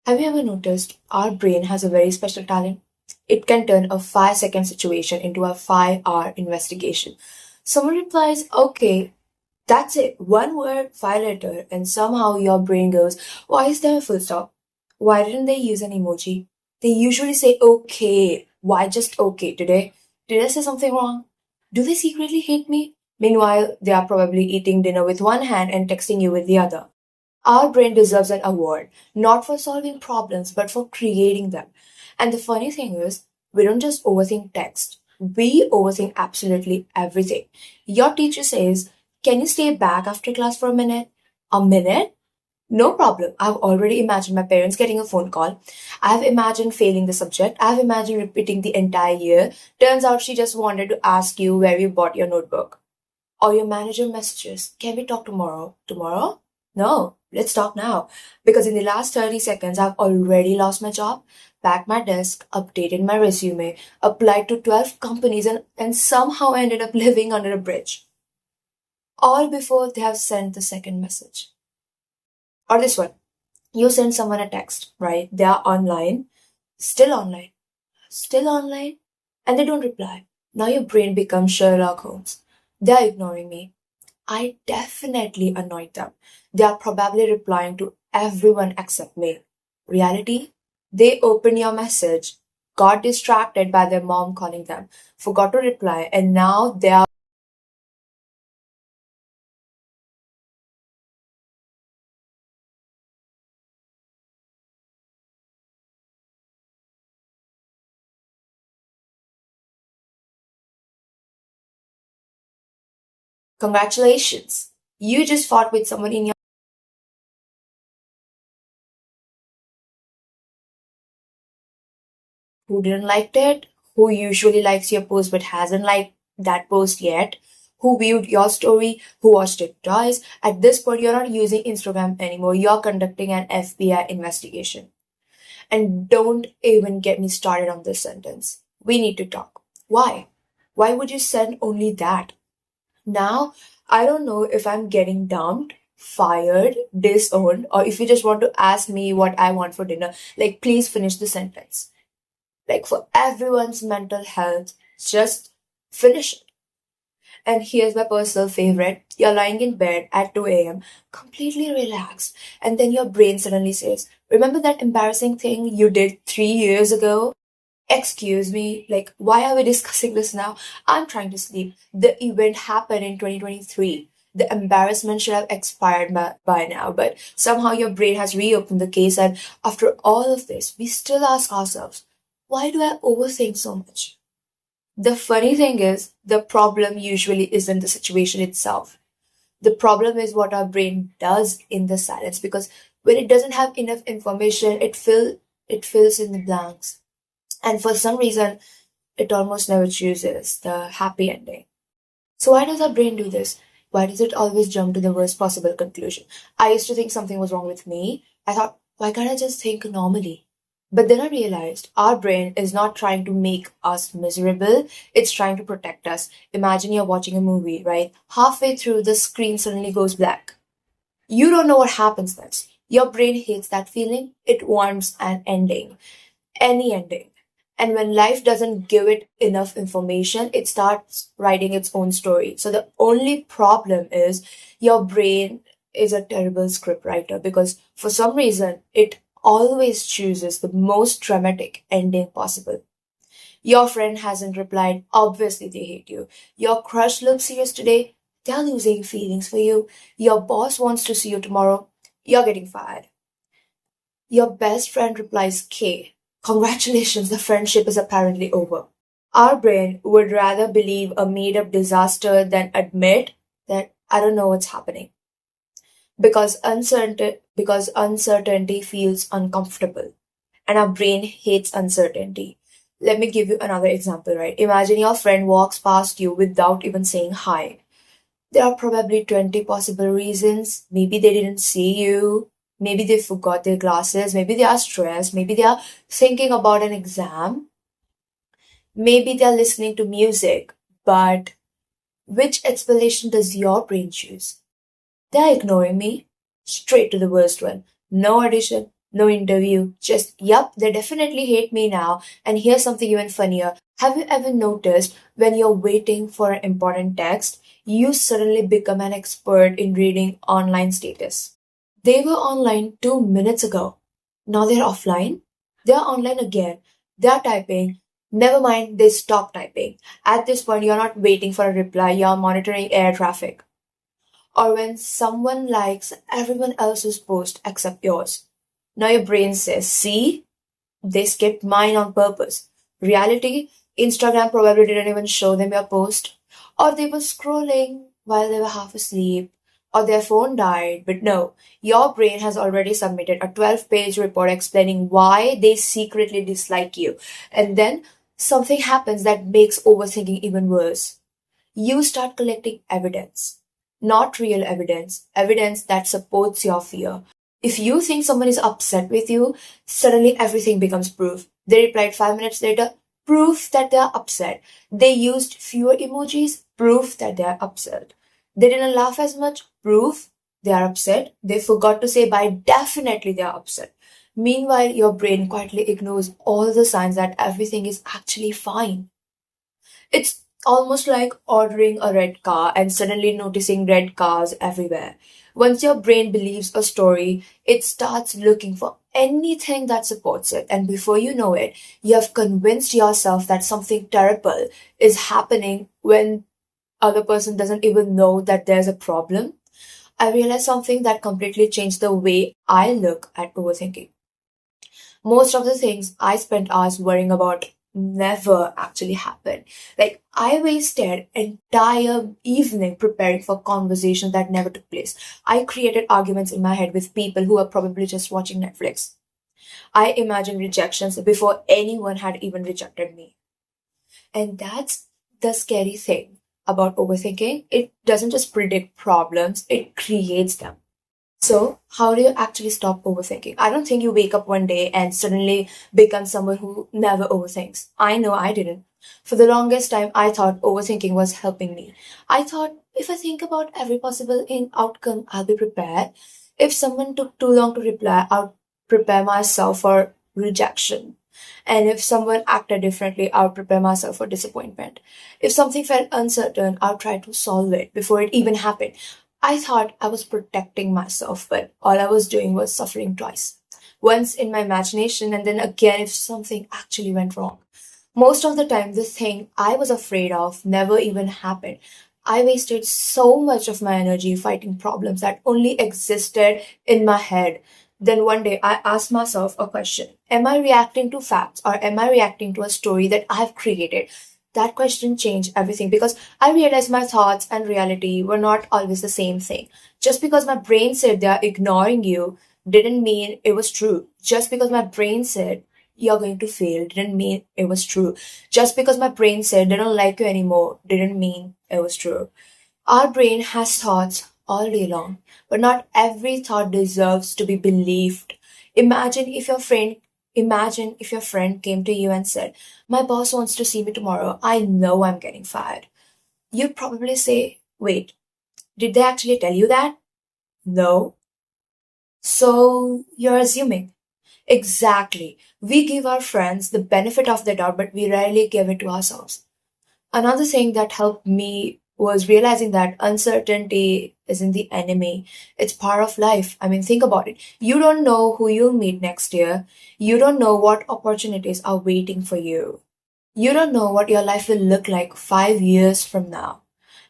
Have you ever noticed our brain has a very special talent? It can turn a 5-second situation into a 5-hour investigation. Someone replies, okay, that's it, one word, 5 letter, and somehow your brain goes, why is there a full stop? Why didn't they use an emoji? They usually say, okay, why just okay today? Did I say something wrong? Do they secretly hate me? Meanwhile, they are probably eating dinner with one hand and texting you with the other. Our brain deserves an award, not for solving problems, but for creating them. And the funny thing is, we don't just overthink text, we overthink absolutely everything. Your teacher says, can you stay back after class for a minute? A minute? No problem. I've already imagined my parents getting a phone call. I've imagined failing the subject. I've imagined repeating the entire year. Turns out she just wanted to ask you where you bought your notebook. Or your manager messages, can we talk tomorrow? Tomorrow? No, let's talk now. Because in the last 30 seconds, I've already lost my job, packed my desk, updated my resume, applied to 12 companies, and somehow ended up living under a bridge. All before they have sent the second message. Or this one. You send someone a text, right? They are online, still online, and they don't reply. Now your brain becomes Sherlock Holmes. They are ignoring me. I definitely annoyed them. They are probably replying to everyone except me. Reality? They opened your message, got distracted by their mom calling them, forgot to reply, and now they are. Congratulations! You just fought with someone in your who didn't like it, who usually likes your post but hasn't liked that post yet, who viewed your story, who watched it twice. At this point, you're not using Instagram anymore. You're conducting an FBI investigation. And don't even get me started on this sentence. We need to talk. Why? Why would you send only that? Now, I don't know if I'm getting dumped, fired, disowned, or if you just want to ask me what I want for dinner. Like, please finish the sentence. Like, for everyone's mental health, just finish it. And here's my personal favorite. You're lying in bed at 2 a.m., completely relaxed, and then your brain suddenly says, remember that embarrassing thing you did 3 years ago? Excuse me, like, why are we discussing this now? I'm trying to sleep. The event happened in 2023. The embarrassment should have expired by now, but somehow your brain has reopened the case, and after all of this, we still ask ourselves, why do I overthink so much? The funny thing is, the problem usually isn't the situation itself. The problem is what our brain does in the silence because when it doesn't have enough information, it fills in the blanks. And for some reason, it almost never chooses the happy ending. So why does our brain do this? Why does it always jump to the worst possible conclusion? I used to think something was wrong with me. I thought, why can't I just think normally? But then I realized our brain is not trying to make us miserable, it's trying to protect us. Imagine you're watching a movie, right? Halfway through, the screen suddenly goes black. You don't know what happens next. Your brain hates that feeling, it wants an ending, any ending. And when life doesn't give it enough information, it starts writing its own story. So the only problem is your brain is a terrible script writer because for some reason it always chooses the most dramatic ending possible. Your friend hasn't replied, obviously they hate you. Your crush looks serious today, they're losing feelings for you. Your boss wants to see you tomorrow, you're getting fired. Your best friend replies K. Congratulations, the friendship is apparently over. Our brain would rather believe a made up disaster than admit that I don't know what's happening. Because uncertainty feels uncomfortable and our brain hates uncertainty. Let me give you another example, right? Imagine your friend walks past you without even saying hi. There are probably 20 possible reasons. Maybe they didn't see you. Maybe they forgot their glasses. Maybe they are stressed. Maybe they are thinking about an exam. Maybe they are listening to music. But which explanation does your brain choose? They are ignoring me. Straight to the worst one. No addition, No interview, just, yup, they definitely hate me now. And here's something even funnier. Have you ever noticed when you're waiting for an important text, you suddenly become an expert in reading online status? They were online 2 minutes ago. Now they're offline. They're online again. They're typing. Never mind, they stop typing. At this point, you're not waiting for a reply, you're monitoring air traffic. Or when someone likes everyone else's post except yours. Now your brain says, see, they skipped mine on purpose. Reality, Instagram probably didn't even show them your post. Or they were scrolling while they were half asleep. Or their phone died. But no, your brain has already submitted a 12-page report explaining why they secretly dislike you. And then something happens that makes overthinking even worse. You start collecting evidence. Not real evidence, evidence that supports your fear. If you think someone is upset with you, suddenly everything becomes proof. They replied 5 minutes later, proof that they are upset. They used fewer emojis, proof that they are upset. They didn't laugh as much, proof they are upset. They forgot to say bye, definitely they are upset. Meanwhile, your brain quietly ignores all the signs that everything is actually fine. It's almost like ordering a red car and suddenly noticing red cars everywhere. Once your brain believes a story, it starts looking for anything that supports it. And before you know it, you have convinced yourself that something terrible is happening when other person doesn't even know that there's a problem. I realized something that completely changed the way I look at overthinking. Most of the things I spent hours worrying about never actually happened. Like I wasted entire evening preparing for conversations that never took place. I created arguments in my head with people who were probably just watching Netflix. I imagined rejections before anyone had even rejected me. And that's the scary thing about overthinking. It doesn't just predict problems, it creates them. So, how do you actually stop overthinking? I don't think you wake up one day and suddenly become someone who never overthinks. I know I didn't. For the longest time, I thought overthinking was helping me. I thought if I think about every possible outcome, I'll be prepared. If someone took too long to reply, I'll prepare myself for rejection. And if someone acted differently, I'll prepare myself for disappointment. If something felt uncertain, I'll try to solve it before it even happened. I thought I was protecting myself, but all I was doing was suffering twice. Once in my imagination, and then again if something actually went wrong. Most of the time, the thing I was afraid of never even happened. I wasted so much of my energy fighting problems that only existed in my head. Then one day I asked myself a question. Am I reacting to facts or am I reacting to a story that I've created? That question changed everything because I realized my thoughts and reality were not always the same thing. Just because my brain said they are ignoring you didn't mean it was true. Just because my brain said you're going to fail didn't mean it was true. Just because my brain said they don't like you anymore didn't mean it was true. Our brain has thoughts all day long, but not every thought deserves to be believed. Imagine if your friend Imagine if your friend came to you and said, "My boss wants to see me tomorrow. I know I'm getting fired." You'd probably say, "Wait, did they actually tell you that?" No. So you're assuming. Exactly. We give our friends the benefit of the doubt, but we rarely give it to ourselves. Another thing that helped me was realizing that uncertainty isn't the enemy. It's part of life. I mean, think about it. You don't know who you'll meet next year. You don't know what opportunities are waiting for you. You don't know what your life will look like 5 years from now.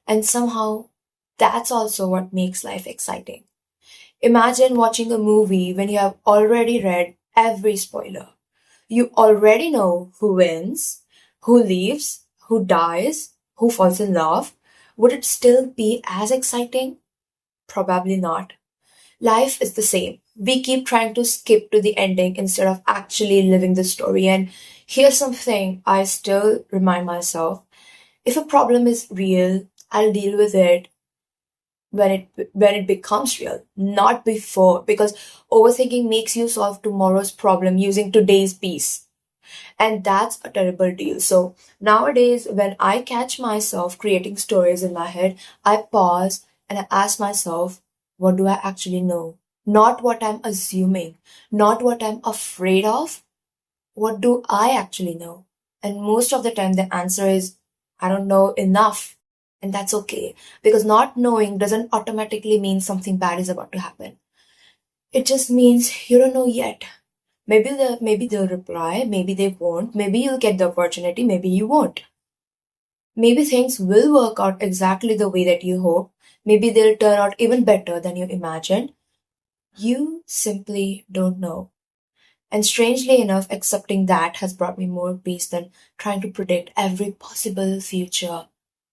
And somehow, that's also what makes life exciting. Imagine watching a movie when you have already read every spoiler. You already know who wins, who leaves, who dies, who falls in love. Would it still be as exciting? Probably not. Life is the same. We keep trying to skip to the ending instead of actually living the story. And here's something I still remind myself. If a problem is real, I'll deal with it when it becomes real, not before, because overthinking makes you solve tomorrow's problem using today's peace. And that's a terrible deal. So nowadays, when I catch myself creating stories in my head, I pause and I ask myself, what do I actually know? not what I'm assuming, not what I'm afraid of. What do I actually know? And most of the time, the answer is, I don't know enough. And that's okay. Because not knowing doesn't automatically mean something bad is about to happen. It just means you don't know yet. Maybe they'll reply, maybe they won't, maybe you'll get the opportunity, maybe you won't. Maybe things will work out exactly the way that you hope. Maybe they'll turn out even better than you imagined. You simply don't know. And strangely enough, accepting that has brought me more peace than trying to predict every possible future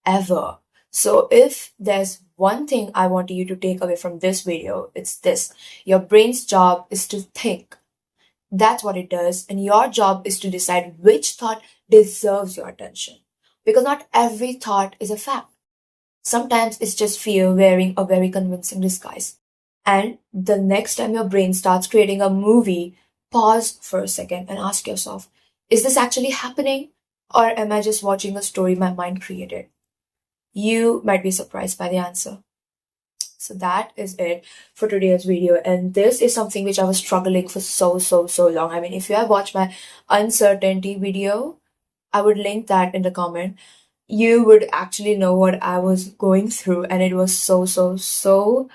ever. So, if there's one thing I want you to take away from this video, it's this: your brain's job is to think. That's what it does. And your job is to decide which thought deserves your attention. Because not every thought is a fact. Sometimes it's just fear wearing a very convincing disguise. And the next time your brain starts creating a movie, pause for a second and ask yourself, is this actually happening? Or am I just watching a story my mind created? You might be surprised by the answer. So that is it for today's video. And this is something which I was struggling for so long. I mean, if you have watched my uncertainty video, I would link that in the comment. You would actually know what I was going through, and it was so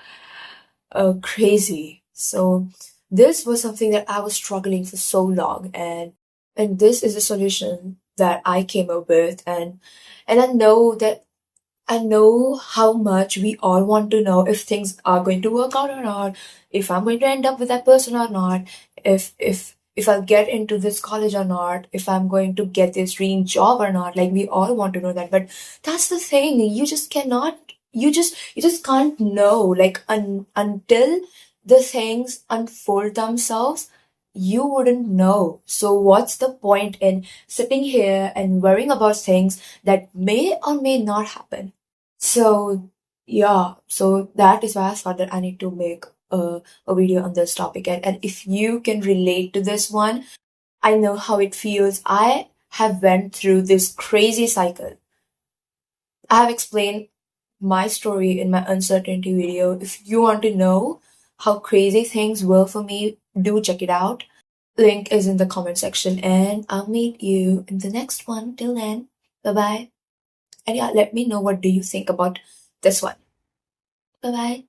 crazy. So this was something that I was struggling for so long, and this is a solution that I came up with, and I know how much we all want to know if things are going to work out or not, if I'm going to end up with that person or not, if I'll get into this college or not, if I'm going to get this dream job or not. Like, we all want to know that, but that's the thing. You just cannot. You just can't know. Like, until the things unfold themselves, you wouldn't know. So what's the point in sitting here and worrying about things that may or may not happen? So yeah, so that is why I thought that I need to make a video on this topic. And if you can relate to this one, I know how it feels. I have went through this crazy cycle. I have explained my story in my uncertainty video. If you want to know how crazy things were for me, do check it out. Link is in the comment section, and I'll meet you in the next one. Till then, bye bye. And yeah, let me know what do you think about this one. Bye bye.